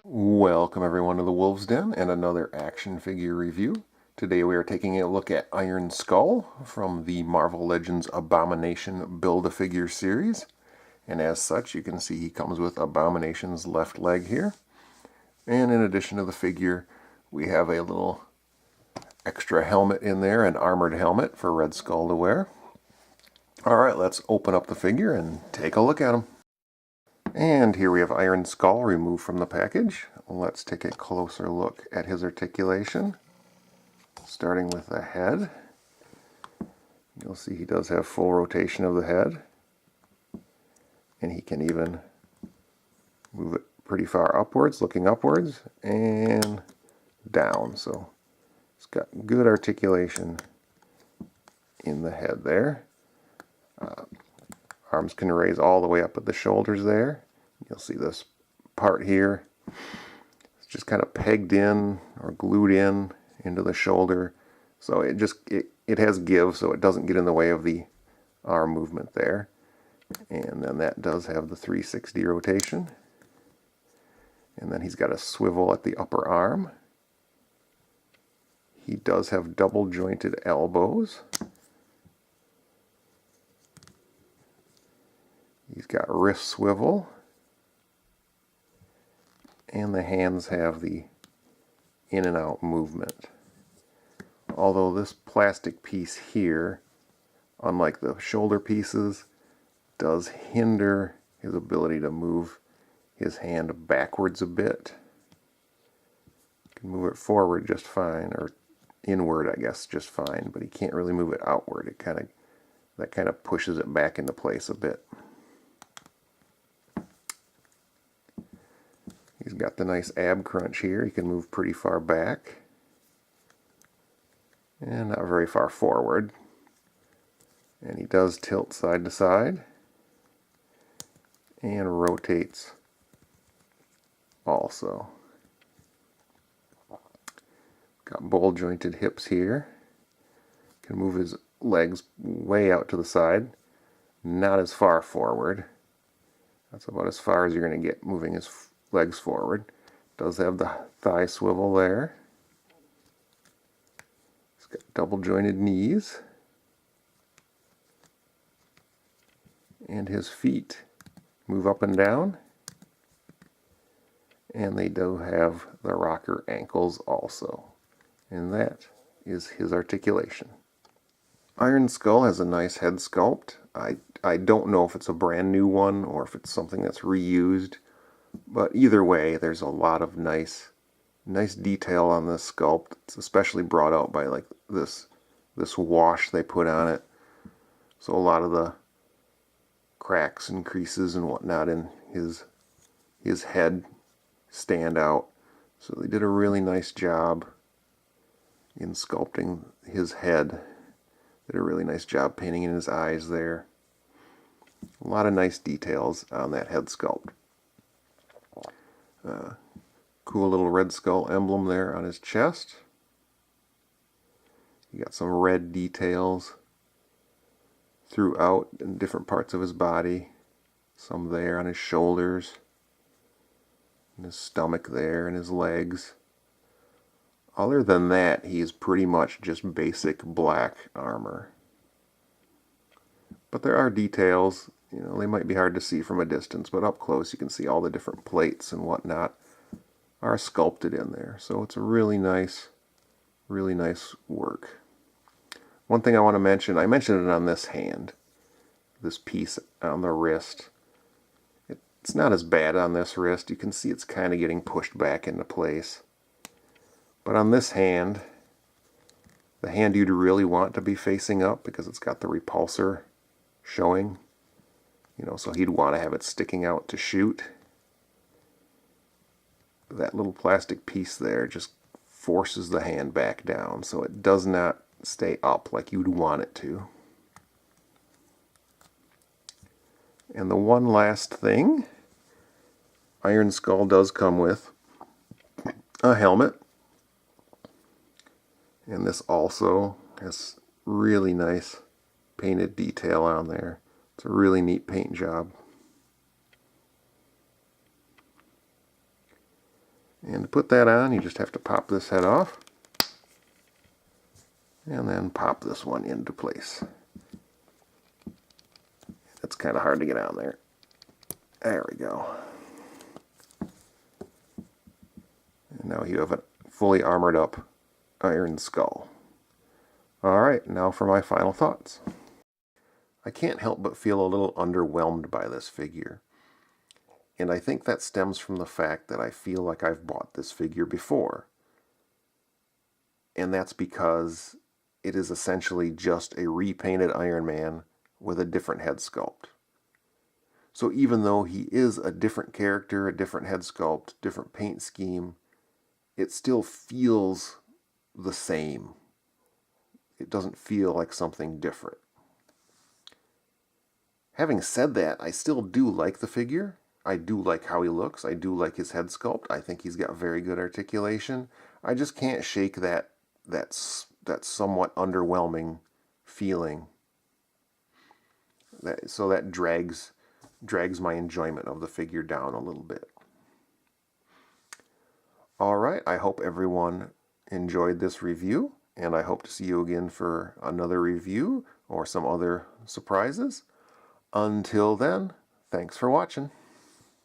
Welcome everyone to the Wolves Den and another action figure review. Today we are taking a look at Iron Skull from the Marvel Legends Abomination Build-A-Figure series. And as such, you can see he comes with Abomination's left leg here. And in addition to the figure, we have a little extra helmet in there, an armored helmet for Red Skull to wear. Alright, let's open up the figure and take a look at him. And here we have Iron Skull removed from the package. Let's take a closer look at his articulation. Starting with the head. You'll see he does have full rotation of the head. And he can even move it pretty far upwards, looking upwards, and down. So it's got good articulation in the head there. Arms can raise all the way up at the shoulders there. You'll see this part here. It's just kind of pegged in or glued in into the shoulder. So it has give, so it doesn't get in the way of the arm movement there. And then that does have the 360 rotation. And then he's got a swivel at the upper arm. He does have double jointed elbows. He's got wrist swivel, and the hands have the in and out movement. Although this plastic piece here, unlike the shoulder pieces, does hinder his ability to move his hand backwards a bit. He can move it forward just fine, or inward I guess just fine, but he can't really move it outward. That kind of pushes it back into place a bit. He's got the nice ab crunch here. He can move pretty far back and not very far forward. And he does tilt side to side and rotates also. Got bowl jointed hips here. Can move his legs way out to the side, not as far forward. That's about as far as you're going to get moving his legs forward. Does have the thigh swivel there. He's got double jointed knees. And his feet move up and down. And they do have the rocker ankles also. And that is his articulation. Iron Skull has a nice head sculpt. I don't know if it's a brand new one or if it's something that's reused. But either way, there's a lot of nice detail on this sculpt. It's especially brought out by like this wash they put on it. So a lot of the cracks and creases and whatnot in his head stand out. So they did a really nice job in sculpting his head. Did a really nice job painting in his eyes there. A lot of nice details on that head sculpt. Cool little Red Skull emblem there on his chest. You got some red details throughout in different parts of his body. Some there on his shoulders, and his stomach there, and his legs. Other than that, he is pretty much just basic black armor. But there are details. You know, they might be hard to see from a distance, but up close you can see all the different plates and whatnot are sculpted in there. So it's a really nice work. One thing I want to mention, I mentioned it on this hand, this piece on the wrist. It's not as bad on this wrist. You can see it's kind of getting pushed back into place. But on this hand, the hand you'd really want to be facing up because it's got the repulsor showing. You know, so he'd want to have it sticking out to shoot. That little plastic piece there just forces the hand back down, so it does not stay up like you'd want it to. And the one last thing, Iron Skull does come with a helmet. And this also has really nice painted detail on there. It's a really neat paint job. And to put that on, you just have to pop this head off and then pop this one into place. It's kind of hard to get on there. There we go. And now you have a fully armored up Iron Skull. Alright, now for my final thoughts. I can't help but feel a little underwhelmed by this figure. And I think that stems from the fact that I feel like I've bought this figure before. And that's because it is essentially just a repainted Iron Man with a different head sculpt. So even though he is a different character, a different head sculpt, different paint scheme, it still feels the same. It doesn't feel like something different. Having said that, I still do like the figure. I do like how he looks. I do like his head sculpt. I think he's got very good articulation. I just can't shake that somewhat underwhelming feeling. So that drags my enjoyment of the figure down a little bit. Alright, I hope everyone enjoyed this review, and I hope to see you again for another review or some other surprises. Until then, thanks for watching.